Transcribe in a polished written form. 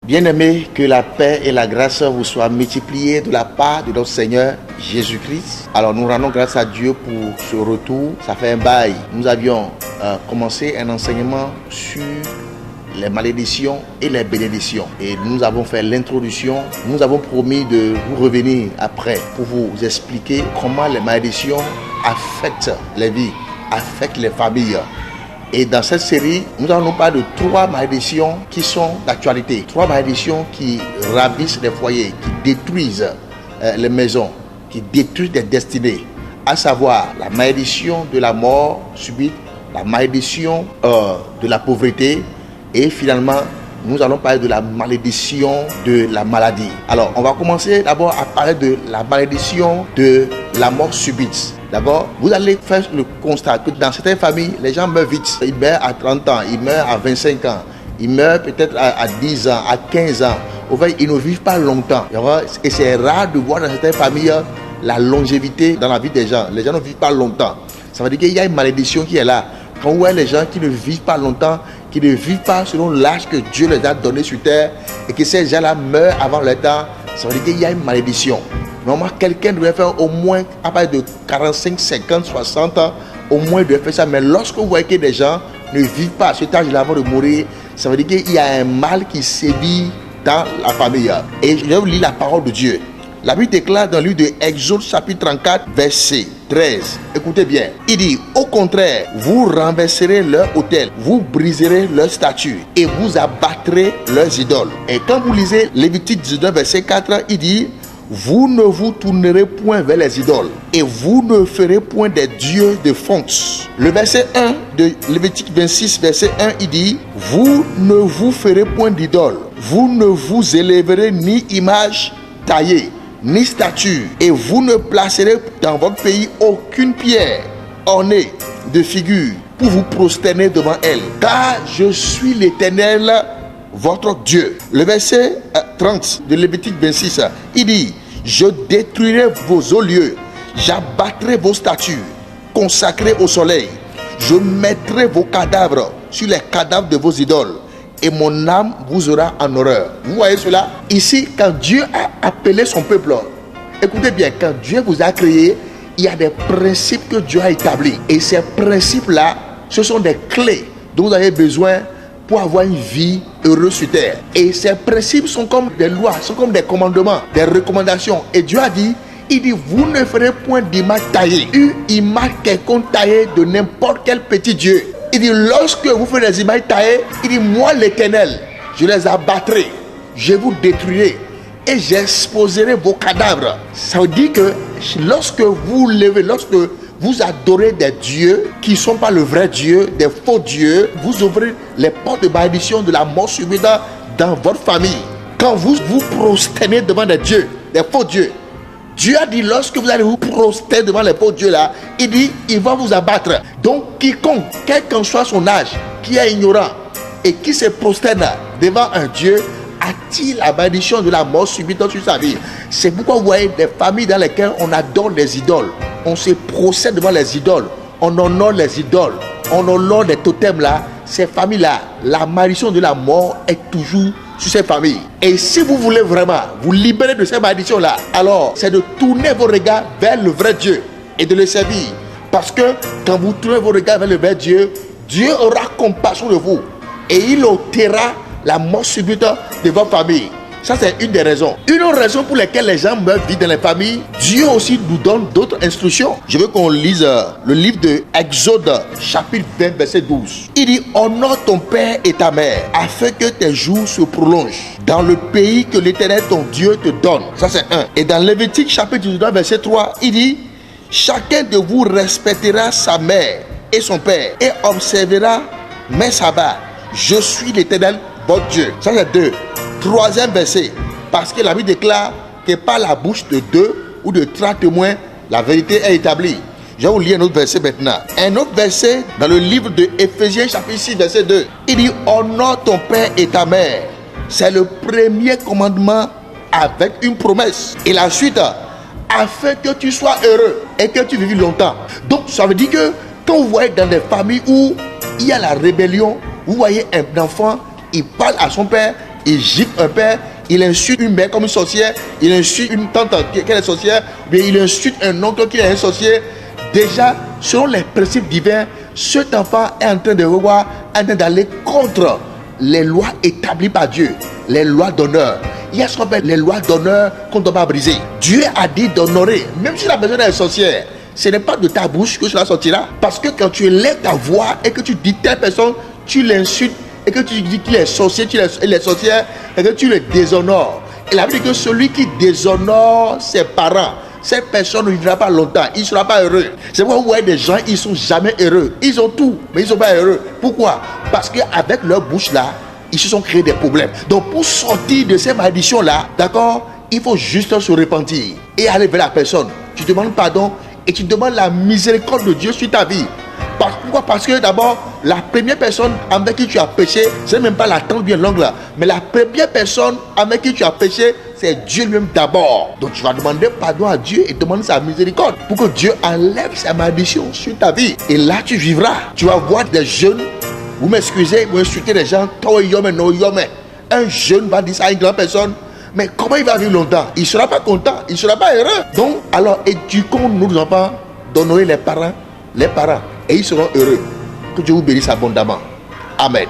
Bien-aimés, que la paix et la grâce vous soient multipliées de la part de notre Seigneur Jésus-Christ. Alors nous rendons grâce à Dieu pour ce retour. Ça fait un bail. Nous avions commencé un enseignement sur les malédictions et les bénédictions. Et nous avons fait l'introduction. Nous avons promis de vous revenir après pour vous expliquer comment les malédictions affectent les vies, affectent les familles. Et dans cette série, nous allons parler de 3 malédictions qui sont d'actualité. 3 malédictions qui ravissent les foyers, qui détruisent les maisons, qui détruisent des destinées. À savoir la malédiction de la mort subite, la malédiction de la pauvreté et finalement, nous allons parler de la malédiction de la maladie. Alors, on va commencer d'abord à parler de la malédiction de la mort subite. D'abord, vous allez faire le constat que dans certaines familles, les gens meurent vite. Ils meurent à 30 ans, ils meurent à 25 ans, ils meurent peut-être à 10 ans, à 15 ans. Au fait, ils ne vivent pas longtemps. Et c'est rare de voir dans certaines familles la longévité dans la vie des gens. Les gens ne vivent pas longtemps. Ça veut dire qu'il y a une malédiction qui est là. Quand vous voyez les gens qui ne vivent pas longtemps, qui ne vivent pas selon l'âge que Dieu les a donné sur terre, et que ces gens-là meurent avant leur temps, ça veut dire qu'il y a une malédiction. Normalement, quelqu'un devrait faire au moins, à partir de 45, 50, 60 ans, au moins devrait faire ça. Mais lorsque vous voyez que des gens ne vivent pas à cet âge-là avant de mourir, ça veut dire qu'il y a un mal qui sévit dans la famille. Et je vais vous lire la parole de Dieu. La Bible déclare dans le livre de Exode chapitre 34, verset 13. Écoutez bien. Il dit, au contraire, vous renverserez leur autel, vous briserez leurs statues et vous abattrez leurs idoles. Et quand vous lisez Lévitique 19, verset 4, il dit, vous ne vous tournerez point vers les idoles et vous ne ferez point des dieux de fonce. Le verset 1 de Lévitique 26, verset 1, il dit, vous ne vous ferez point d'idoles, vous ne vous élèverez ni image taillée, ni statue, et vous ne placerez dans votre pays aucune pierre ornée de figure pour vous prosterner devant elle, car je suis l'Éternel, votre Dieu. Le verset 30 de Lévitique 26, il dit, je détruirai vos hauts lieux, j'abattrai vos statues consacrées au soleil, je mettrai vos cadavres sur les cadavres de vos idoles, et mon âme vous aura en horreur. Vous voyez cela? Ici, quand Dieu a appelé son peuple, écoutez bien, quand Dieu vous a créé, il y a des principes que Dieu a établis. Et ces principes-là, ce sont des clés dont vous avez besoin pour avoir une vie heureuse sur terre. Et ces principes sont comme des lois, sont comme des commandements, des recommandations. Et Dieu a dit, il dit, vous ne ferez point d'image taillée. Une image quelconque taillée de n'importe quel petit Dieu. Il dit, lorsque vous faites des images taillées, il dit, moi l'Éternel, je les abattrai, je vous détruirai et j'exposerai vos cadavres. Ça veut dire que lorsque vous levez, lorsque vous adorez des dieux qui ne sont pas le vrai Dieu, des faux dieux, vous ouvrez les portes de malédiction de la mort subite dans votre famille. Quand vous vous prosternez devant des dieux, des faux dieux, Dieu a dit, lorsque vous allez vous prosterner devant les faux dieux là, il dit, il va vous abattre. Donc, quiconque, quel qu'en soit son âge, qui est ignorant et qui se prosterne devant un Dieu, attire la malédiction de la mort subite sur sa vie. C'est pourquoi vous voyez des familles dans lesquelles on adore les idoles. On se procède devant les idoles. On honore les idoles. On honore les totems là. Ces familles-là, la malédiction de la mort est toujours sur ces familles. Et si vous voulez vraiment vous libérer de ces malédictions-là, alors c'est de tourner vos regards vers le vrai Dieu et de le servir. Parce que quand vous tournez vos regards vers le vrai Dieu, Dieu aura compassion de vous et il ôtera la mort subite de votre famille. Ça, c'est une des raisons. Une autre raison pour laquelle les gens meurent vite dans les familles, Dieu aussi nous donne d'autres instructions. Je veux qu'on lise le livre de Exode, chapitre 20, verset 12. Il dit, honore ton père et ta mère, afin que tes jours se prolongent dans le pays que l'Éternel ton Dieu te donne. Ça, c'est un. Et dans Lévitique, chapitre 19, verset 3, il dit, chacun de vous respectera sa mère et son père et observera mes sabbats. Je suis l'Éternel, votre Dieu. Ça, c'est 2. Troisième verset, parce que la Bible déclare que par la bouche de 2 ou de 3 témoins, la vérité est établie. Je vais vous lire un autre verset maintenant. Un autre verset dans le livre de Éphésiens chapitre 6 verset 2. Il dit, honore ton père et ta mère. C'est le premier commandement avec une promesse. Et la suite, afin que tu sois heureux et que tu vives longtemps. Donc ça veut dire que quand vous voyez dans des familles où il y a la rébellion, vous voyez un enfant, il parle à son père, il gifle un père, il insulte une mère comme une sorcière, il insulte une tante qui est sorcière, ou bien il insulte un oncle qui est un sorcier. Déjà, selon les principes divins, cet enfant est en train de revoir, en train d'aller contre les lois établies par Dieu, les lois d'honneur. Il y a ce qu'on appelle les lois d'honneur qu'on ne doit pas briser. Dieu a dit d'honorer, même si la personne est sorcière. Ce n'est pas de ta bouche que cela sortira. Parce que quand tu élèves ta voix et que tu dis telle personne, tu l'insultes et que tu dis qu'il est sorcier, il est sorcière et que tu le déshonores. Et la Bible dit que celui qui déshonore ses parents, cette personne ne vivra pas longtemps, il ne sera pas heureux. C'est pourquoi vous voyez des gens, ils ne sont jamais heureux. Ils ont tout, mais ils ne sont pas heureux. Pourquoi? Parce qu'avec leur bouche là, ils se sont créés des problèmes. Donc pour sortir de ces malédictions là, d'accord, il faut juste se repentir et aller vers la personne. Tu demandes pardon et tu demandes la miséricorde de Dieu sur ta vie. Pourquoi? Parce que d'abord, la première personne avec qui tu as péché, ce n'est même pas la tante bien longue là, mais la première personne avec qui tu as péché, c'est Dieu lui-même d'abord. Donc tu vas demander pardon à Dieu et demander sa miséricorde pour que Dieu enlève sa malédiction sur ta vie. Et là tu vivras. Tu vas voir des jeunes, vous m'excusez, vous insultez les gens, un jeune va dire ça à une grande personne. Mais comment il va vivre longtemps? Il ne sera pas content, il ne sera pas heureux. Donc, alors éduquons nos enfants d'honorer les parents, et ils seront heureux. Que Dieu vous bénisse abondamment. Amen.